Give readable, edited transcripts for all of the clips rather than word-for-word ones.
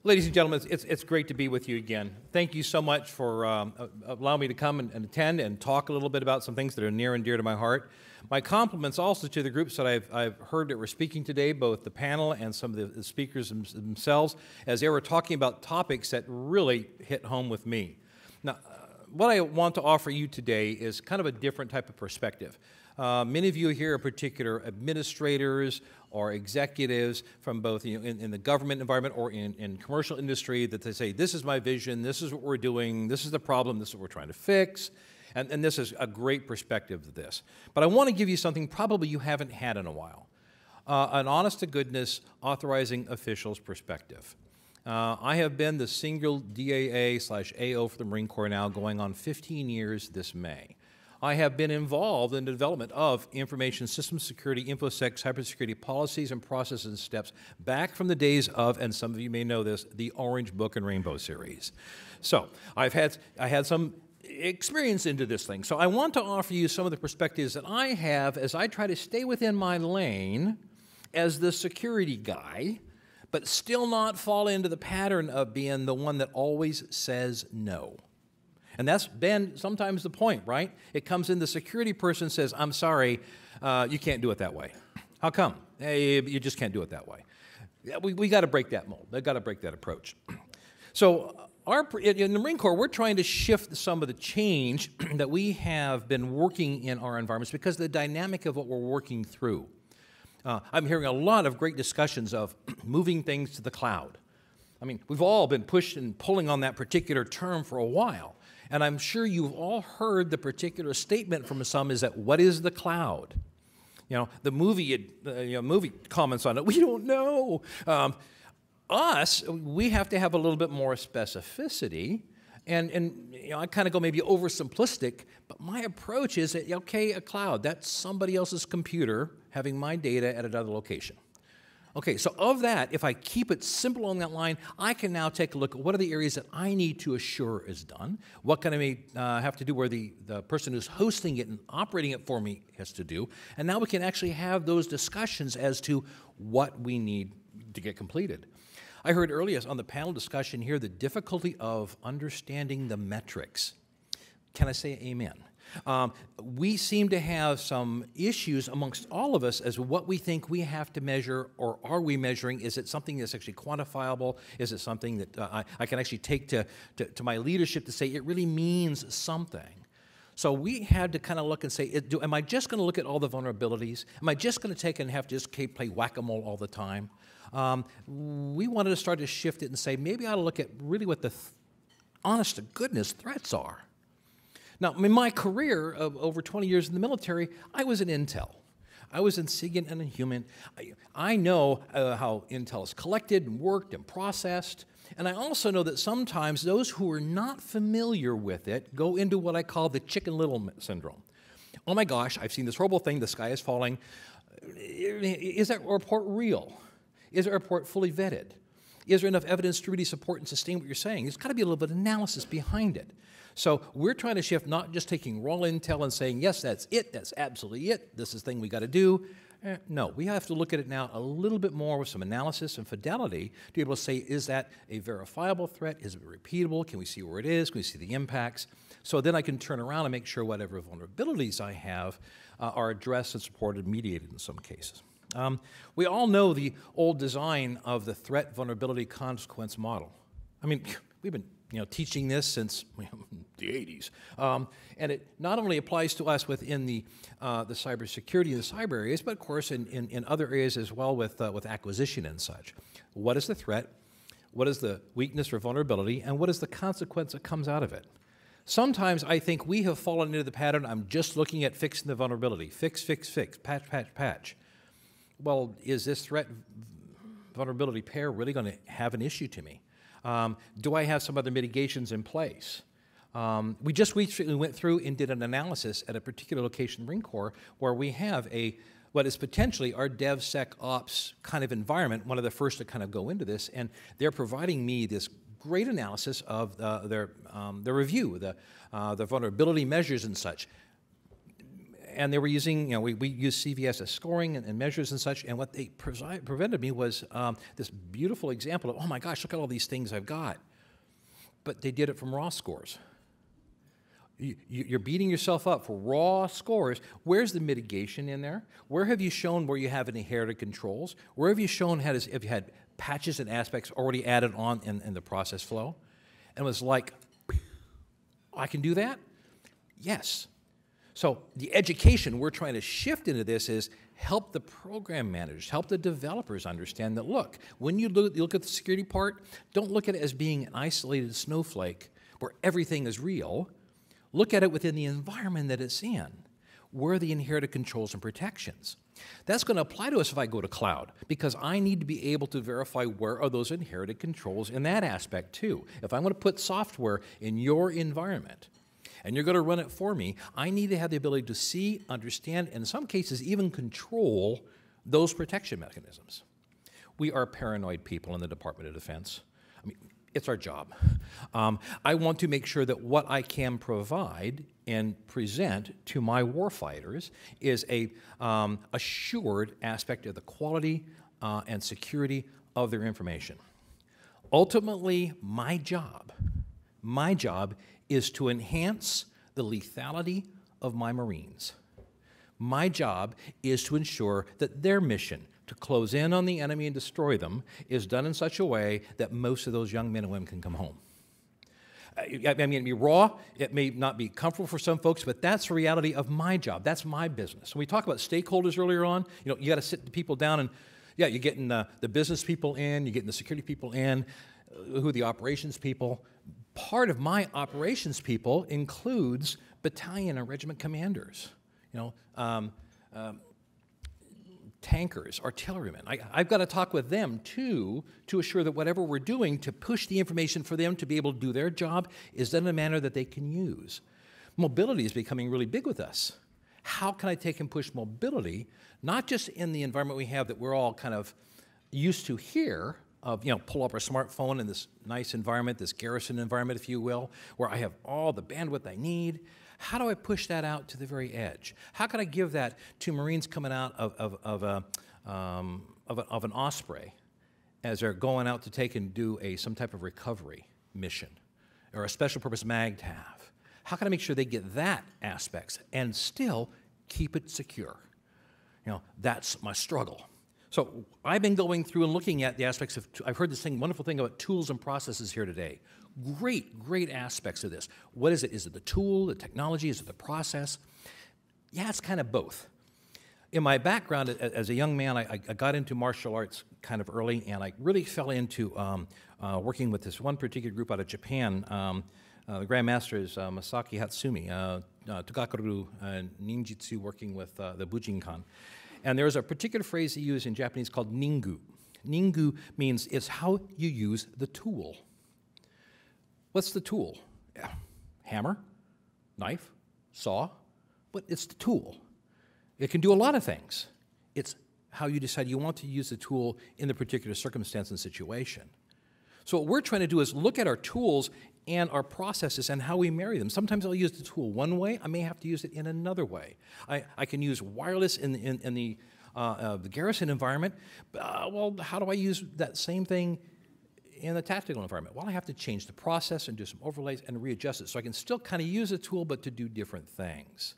Ladies and gentlemen, it's great to be with you again. Thank you so much for allowing me to come and attend and talk a little bit about some things that are near and dear to my heart. My compliments also to the groups that I've heard that were speaking today, both the panel and some of the speakers themselves, as they were talking about topics that really hit home with me. Now, what I want to offer you today is kind of a different type of perspective. Many of you here are particular administrators or executives from both in the government environment or in commercial industry that they say, this is my vision, this is what we're doing, this is the problem, this is what we're trying to fix, and this is a great perspective of this. But I want to give you something probably you haven't had in a while, an honest-to-goodness authorizing official's perspective. I have been the single DAA/AO for the Marine Corps now going on 15 years this May. I have been involved in the development of information systems security, InfoSec, cybersecurity policies and processes and steps back from the days of, and some of you may know this, the Orange Book and Rainbow series. So I had some experience into this thing. So I want to offer you some of the perspectives that I have as I try to stay within my lane as the security guy, but still not fall into the pattern of being the one that always says no. And that's been sometimes the point, right? It comes in, the security person says, I'm sorry, you can't do it that way. How come? Hey, you just can't do it that way. We got to break that mold. They've got to break that approach. So in the Marine Corps, we're trying to shift some of the change that we have been working in our environments because of the dynamic of what we're working through. I'm hearing a lot of great discussions of moving things to the cloud. I mean, we've all been pushing and pulling on that particular term for a while. And I'm sure you've all heard the particular statement from some is that, what is the cloud? You know, the movie comments on it, we don't know. We have to have a little bit more specificity. And I kind of go maybe oversimplistic, but my approach is that, okay, a cloud, that's somebody else's computer having my data at another location. Okay, so of that, if I keep it simple on that line, I can now take a look at what are the areas that I need to assure is done, what can I have to do where the person who's hosting it and operating it for me has to do, and now we can actually have those discussions as to what we need to get completed. I heard earlier on the panel discussion here the difficulty of understanding the metrics. Can I say amen? We seem to have some issues amongst all of us as to what we think we have to measure, or are we measuring? Is it something that's actually quantifiable? Is it something that I can actually take to my leadership to say it really means something? So we had to kind of look and say, am I just going to look at all the vulnerabilities? Am I just going to take and have to just play whack-a-mole all the time? We wanted to start to shift it and say, maybe I ought to look at really what the honest-to-goodness threats are. Now, in my career of over 20 years in the military, I was in Intel. I was in SIGINT and in Human. I know how Intel is collected and worked and processed, and I also know that sometimes those who are not familiar with it go into what I call the Chicken Little syndrome. Oh my gosh, I've seen this horrible thing, the sky is falling. Is that report real? Is that report fully vetted? Is there enough evidence to really support and sustain what you're saying? There's got to be a little bit of analysis behind it. So we're trying to shift, not just taking raw intel and saying, yes, that's it, that's absolutely it, this is the thing we got to do. No, we have to look at it now a little bit more with some analysis and fidelity to be able to say, is that a verifiable threat? Is it repeatable? Can we see where it is? Can we see the impacts? So then I can turn around and make sure whatever vulnerabilities I have are addressed and supported, mediated in some cases. We all know the old design of the threat vulnerability consequence model. I mean, we've been teaching this since the 80s. And it not only applies to us within the cybersecurity and the cyber areas, but of course in other areas as well with acquisition and such. What is the threat? What is the weakness or vulnerability? And what is the consequence that comes out of it? Sometimes I think we have fallen into the pattern, I'm just looking at fixing the vulnerability. Fix, fix, fix, patch, patch, patch. Well, is this threat vulnerability pair really going to have an issue to me? Do I have some other mitigations in place? We just recently went through and did an analysis at a particular location in the Marine Corps where we have what is potentially our DevSecOps kind of environment, one of the first to kind of go into this, and they're providing me this great analysis of their review, the vulnerability measures and such. and they were using, we use CVS as scoring and measures and such, and what they presented me was this beautiful example of, oh my gosh, look at all these things I've got. But they did it from raw scores. You're beating yourself up for raw scores. Where's the mitigation in there? Where have you shown where you have inherited controls? Where have you shown if you had patches and aspects already added on in the process flow? And it was like, I can do that? Yes. So the education we're trying to shift into this is help the program managers, help the developers understand that, look, when you look at the security part, don't look at it as being an isolated snowflake where everything is real. Look at it within the environment that it's in. Where are the inherited controls and protections? That's going to apply to us if I go to cloud, because I need to be able to verify where are those inherited controls in that aspect too. If I'm going to put software in your environment, and you're going to run it for me, I need to have the ability to see, understand, and in some cases even control those protection mechanisms. We are paranoid people in the Department of Defense. I mean, it's our job. I want to make sure that what I can provide and present to my warfighters is a assured aspect of the quality and security of their information. Ultimately, my job is to enhance the lethality of my Marines. My job is to ensure that their mission to close in on the enemy and destroy them is done in such a way that most of those young men and women can come home. I mean, it may be raw, it may not be comfortable for some folks, but that's the reality of my job. That's my business. When we talked about stakeholders earlier on, you got to sit the people down and, yeah, you're getting the business people in, you're getting the security people in, who are the operations people. Part of my operations people includes battalion and regiment commanders, tankers, artillerymen. I've got to talk with them too to assure that whatever we're doing to push the information for them to be able to do their job is done in a manner that they can use. Mobility is becoming really big with us. How can I take and push mobility, not just in the environment we have that we're all kind of used to here, of, pull up our smartphone in this nice environment, this garrison environment, if you will, where I have all the bandwidth I need. How do I push that out to the very edge? How can I give that to Marines coming out of an Osprey as they're going out to take and do some type of recovery mission or a special purpose MAGTAV? How can I make sure they get that aspects and still keep it secure? That's my struggle. So I've been going through and looking at the aspects of, I've heard this wonderful thing about tools and processes here today. Great aspects of this. What is it? Is it the tool, the technology? Is it the process? Yeah, it's kind of both. In my background as a young man, I got into martial arts kind of early, and I really fell into working with this one particular group out of Japan. The Grand Master is Masaki Hatsumi, Togakuru Ninjutsu, working with the Bujinkan. And there's a particular phrase he used in Japanese called ningu. Ningu means it's how you use the tool. What's the tool? Yeah. Hammer, knife, saw, but it's the tool. It can do a lot of things. It's how you decide you want to use the tool in the particular circumstance and situation. So what we're trying to do is look at our tools and our processes and how we marry them. Sometimes I'll use the tool one way. I may have to use it in another way. I can use wireless in the garrison environment. Well, how do I use that same thing in the tactical environment? Well, I have to change the process and do some overlays and readjust it. So I can still kind of use a tool, but to do different things.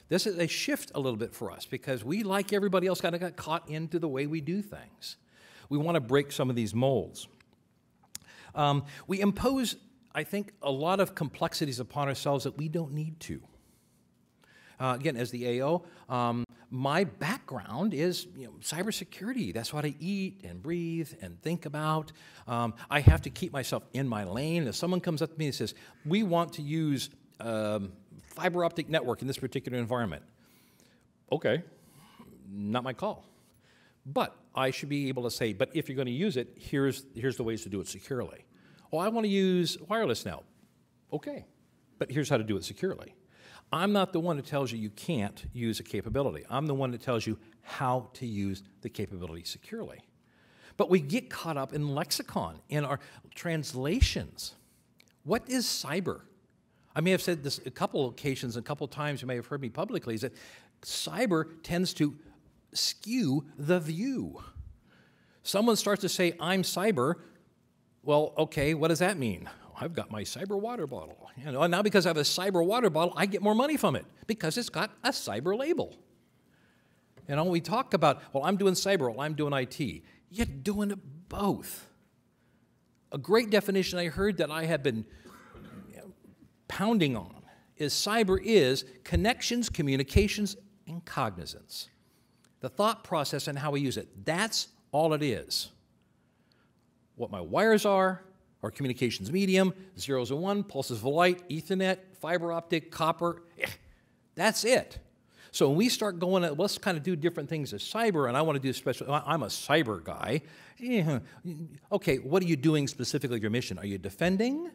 This is a shift a little bit for us because we, like everybody else, kind of got caught into the way we do things. We want to break some of these molds. We impose, I think, a lot of complexities upon ourselves that we don't need to. Again, as the AO, my background is cybersecurity. That's what I eat and breathe and think about. I have to keep myself in my lane. If someone comes up to me and says, we want to use fiber optic network in this particular environment, okay, not my call. But I should be able to say, but if you're going to use it, here's the ways to do it securely. Oh, I want to use wireless now. Okay, but here's how to do it securely. I'm not the one that tells you you can't use a capability. I'm the one that tells you how to use the capability securely. But we get caught up in lexicon, in our translations. What is cyber? I may have said this a couple occasions, a couple times, you may have heard me publicly, is that cyber tends to skew the view. Someone starts to say, I'm cyber. Well, okay, what does that mean? I've got my cyber water bottle. You know, and now because I have a cyber water bottle, I get more money from it because it's got a cyber label. You know, we talk about, well, I'm doing cyber, well, I'm doing IT. You're doing both. A great definition I heard that I have been pounding on is cyber is connections, communications, and cognizance. The thought process and how we use it. That's all it is. What my wires are, our communications medium, zeros and one, pulses of light, Ethernet, fiber optic, copper, that's it. So when we start going, let's kind of do different things as cyber, and I want to do special, I'm a cyber guy. Yeah. Okay, what are you doing specifically your mission? Are you defending?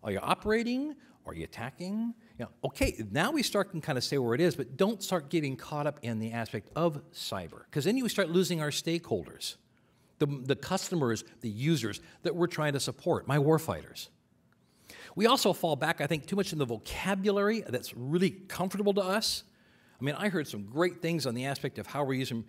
Are you operating? Are you attacking? You know, okay, now we start to kind of say where it is, but don't start getting caught up in the aspect of cyber, because then you start losing our stakeholders, the customers, the users that we're trying to support, my warfighters. We also fall back, I think, too much in the vocabulary that's really comfortable to us. I mean, I heard some great things on the aspect of how we're using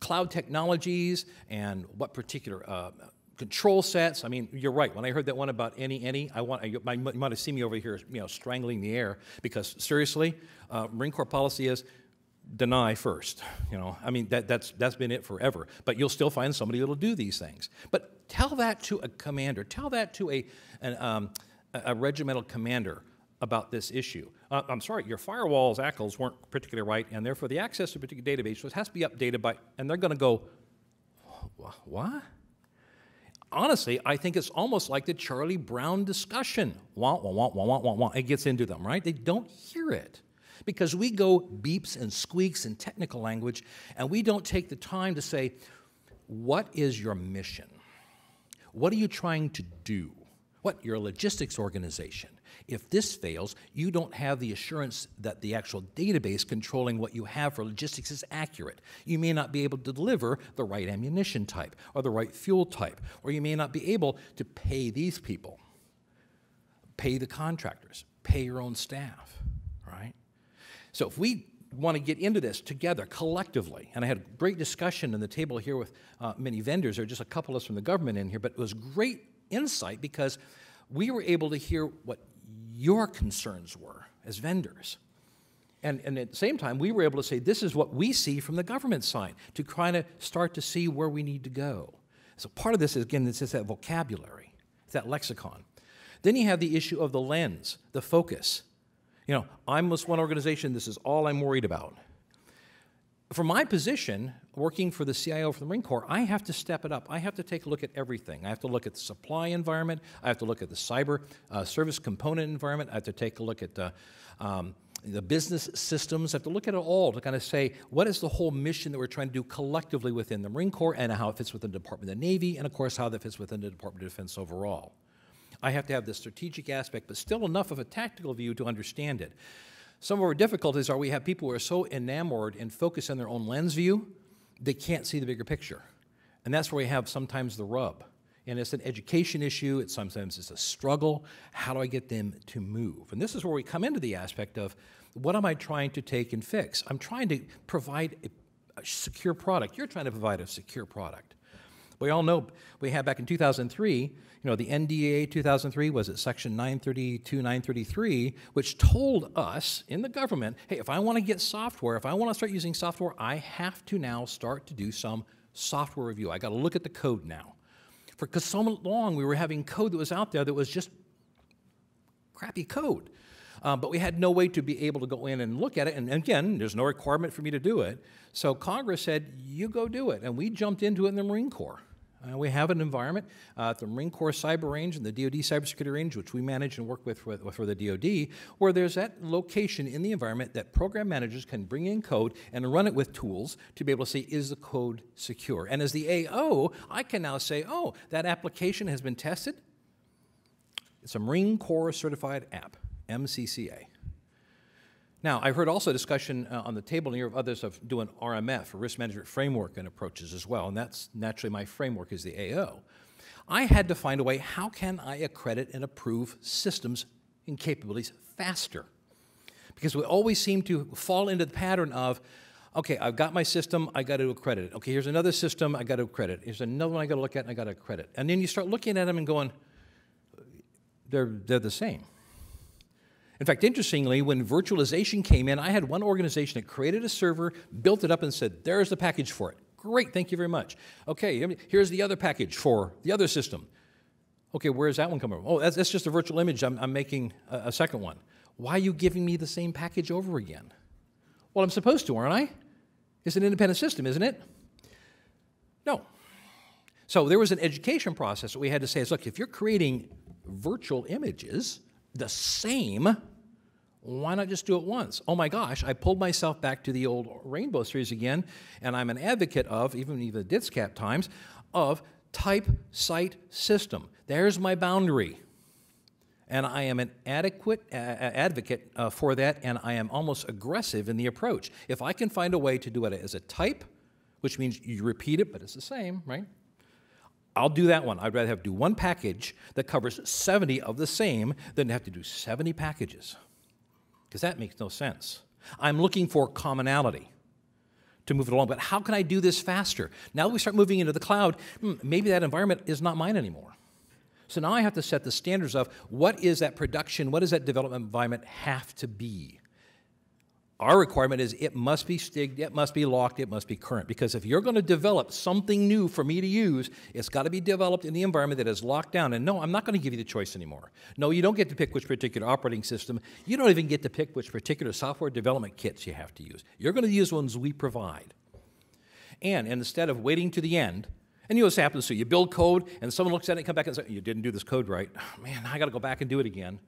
cloud technologies and what particular control sets. I mean, you're right. When I heard that one about any, you might have seen me over here, you know, strangling the air, because seriously, Marine Corps policy is deny first. You know, I mean, that's been it forever. But you'll still find somebody that'll do these things. But tell that to a commander. Tell that to a regimental commander about this issue. I'm sorry, your firewalls, ACLs, weren't particularly right, and therefore the access to a particular database, so it has to be updated by, and they're going to go, what? Honestly, I think it's almost like the Charlie Brown discussion. Wah, wah, wah, wah, wah, wah, wah. It gets into them, right? They don't hear it because we go beeps and squeaks in technical language, and we don't take the time to say, what is your mission? What are you trying to do? What? You're a logistics organization. If this fails, you don't have the assurance that the actual database controlling what you have for logistics is accurate. You may not be able to deliver the right ammunition type or the right fuel type, or you may not be able to pay these people, pay the contractors, pay your own staff, right? So if we want to get into this together, collectively, and I had a great discussion on the table here with many vendors, there are just a couple of us from the government in here, but it was great insight because we were able to hear what your concerns were as vendors. And at the same time, we were able to say, this is what we see from the government side, to kind of start to see where we need to go. So part of this is, again, it's that vocabulary, it's that lexicon. Then you have the issue of the lens, the focus. You know, I'm with one organization, this is all I'm worried about. From my position, working for the CIO for the Marine Corps, I have to step it up. I have to take a look at everything. I have to look at the supply environment. I have to look at the cyber service component environment. I have to take a look at the business systems. I have to look at it all to kind of say, what is the whole mission that we're trying to do collectively within the Marine Corps, and how it fits within the Department of the Navy, and of course how that fits within the Department of Defense overall. I have to have the strategic aspect, but still enough of a tactical view to understand it. Some of our difficulties are we have people who are so enamored and focused on their own lens view, they can't see the bigger picture. And that's where we have sometimes the rub. And it's an education issue, sometimes it's a struggle. How do I get them to move? And this is where we come into the aspect of, what am I trying to take and fix? I'm trying to provide a secure product. You're trying to provide a secure product. We all know we had back in 2003, you know, the NDAA 2003, was it Section 932, 933, which told us in the government, hey, if I want to get software, if I want to start using software, I have to now start to do some software review. I got to look at the code now. Because so long we were having code that was out there that was just crappy code. But we had no way to be able to go in and look at it. And again, there's no requirement for me to do it. So Congress said, you go do it. And we jumped into it in the Marine Corps. We have an environment at the Marine Corps Cyber Range and the DoD Cybersecurity Range, which we manage and work with for the DoD, where there's that location in the environment that program managers can bring in code and run it with tools to be able to see, is the code secure? And as the AO, I can now say, oh, that application has been tested. It's a Marine Corps certified app, MCCA. Now, I've heard also discussion on the table here of others of doing RMF, or risk management framework and approaches as well, and that's naturally my framework is the AO. I had to find a way, how can I accredit and approve systems and capabilities faster? Because we always seem to fall into the pattern of, okay, I've got my system, I got to accredit it. Okay, here's another system, I got to accredit. Here's another one I got to look at, and I got to accredit. And then you start looking at them and going, they're the same. In fact, interestingly, when virtualization came in, I had one organization that created a server, built it up, and said, there's the package for it. Great, thank you very much. Okay, here's the other package for the other system. Okay, where's that one coming from? Oh, that's just a virtual image. I'm making a second one. Why are you giving me the same package over again? Well, I'm supposed to, aren't I? It's an independent system, isn't it? No. So there was an education process that we had to say, look, if you're creating virtual images, the same, why not just do it once? Oh my gosh, I pulled myself back to the old Rainbow series again, and I'm an advocate of, even the DitsCap times, of type, site, system. There's my boundary. And I am an adequate advocate for that, and I am almost aggressive in the approach. If I can find a way to do it as a type, which means you repeat it, but it's the same, right? I'll do that one. I'd rather do one package that covers 70 of the same than to have to do 70 packages, because that makes no sense. I'm looking for commonality to move it along, but how can I do this faster? Now that we start moving into the cloud, maybe that environment is not mine anymore. So now I have to set the standards of what is that production, what does that development environment have to be? Our requirement is it must be stigged, it must be locked, it must be current. Because if you're going to develop something new for me to use, it's got to be developed in the environment that is locked down. And no, I'm not going to give you the choice anymore. No, you don't get to pick which particular operating system. You don't even get to pick which particular software development kits you have to use. You're going to use ones we provide. And instead of waiting to the end, and you know what happens, so you build code, and someone looks at it and come back and says, you didn't do this code right. Oh, man, I got to go back and do it again.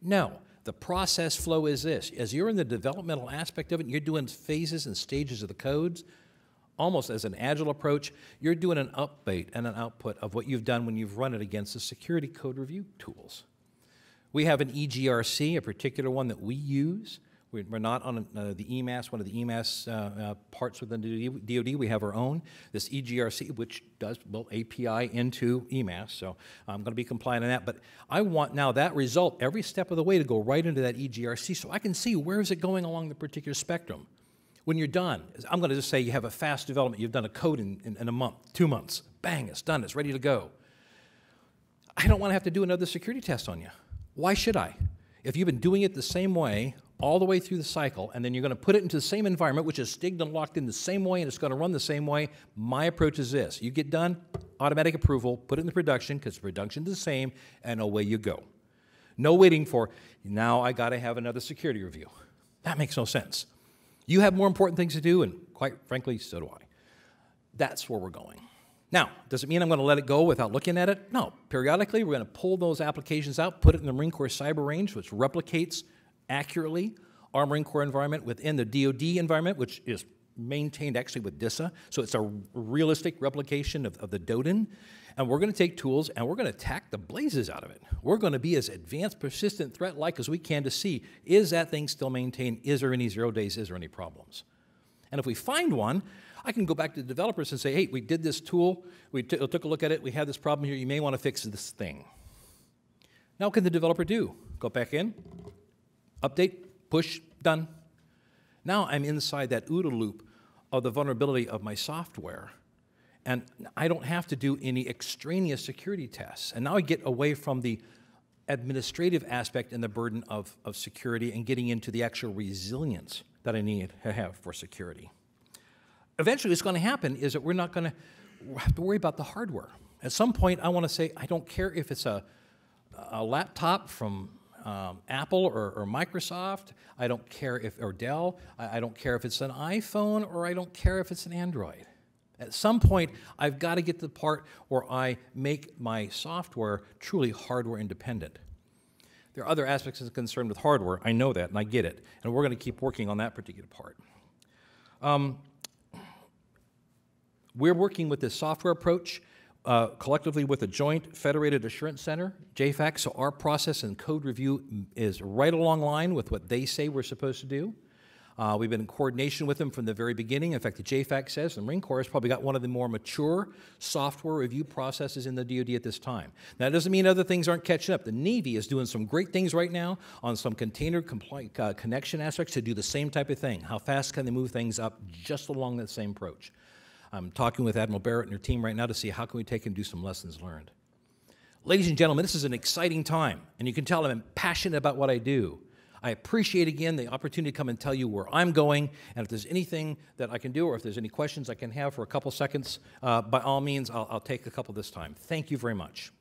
No, the process flow is this. As you're in the developmental aspect of it, and you're doing phases and stages of the codes, almost as an agile approach, you're doing an update and an output of what you've done when you've run it against the security code review tools. We have an EGRC, a particular one that we use. We're not on the EMAS, one of the EMAS parts within the DoD. We have our own, this EGRC, which does build API into EMAS, so I'm going to be compliant on that. But I want now that result every step of the way to go right into that EGRC so I can see where is it going along the particular spectrum. When you're done, I'm going to just say you have a fast development. You've done a code in a month, 2 months. Bang, it's done. It's ready to go. I don't want to have to do another security test on you. Why should I? If you've been doing it the same way all the way through the cycle, and then you're going to put it into the same environment, which is stigged and locked in the same way, and it's going to run the same way, my approach is this. You get done, automatic approval, put it in the production, because production is the same, and away you go. No waiting for, now I got to have another security review. That makes no sense. You have more important things to do, and quite frankly, so do I. That's where we're going. Now, does it mean I'm going to let it go without looking at it? No. Periodically, we're going to pull those applications out, put it in the Marine Corps Cyber Range, which replicates accurately our Marine Corps environment within the DoD environment, which is maintained actually with DISA. So it's a realistic replication of the DoDIN. And we're going to take tools and we're going to attack the blazes out of it. We're going to be as advanced, persistent, threat-like as we can to see, is that thing still maintained? Is there any 0 days? Is there any problems? And if we find one, I can go back to the developers and say, hey, we did this tool, we took a look at it, we have this problem here, you may want to fix this thing. Now what can the developer do? Go back in, update, push, done. Now I'm inside that OODA loop of the vulnerability of my software, and I don't have to do any extraneous security tests. And now I get away from the administrative aspect and the burden of security and getting into the actual resilience that I need to have for security. Eventually what's going to happen is that we're not going to have to worry about the hardware. At some point I want to say, I don't care if it's a laptop from Apple or Microsoft, I don't care if, or Dell, I don't care if it's an iPhone or I don't care if it's an Android. At some point, I've got to get to the part where I make my software truly hardware independent. There are other aspects of concern with hardware, I know that and I get it, and we're going to keep working on that particular part. We're working with this software approach collectively with a joint Federated Assurance Center, JFAC, so our process and code review is right along line with what they say we're supposed to do. We've been in coordination with them from the very beginning. In fact, the JFAC says the Marine Corps has probably got one of the more mature software review processes in the DoD at this time. Now, that doesn't mean other things aren't catching up. The Navy is doing some great things right now on some container connection aspects to do the same type of thing. How fast can they move things up just along that same approach? I'm talking with Admiral Barrett and her team right now to see how can we take and do some lessons learned. Ladies and gentlemen, this is an exciting time, and you can tell I'm passionate about what I do. I appreciate, again, the opportunity to come and tell you where I'm going, and if there's anything that I can do or if there's any questions I can have for a couple seconds, by all means, I'll take a couple this time. Thank you very much.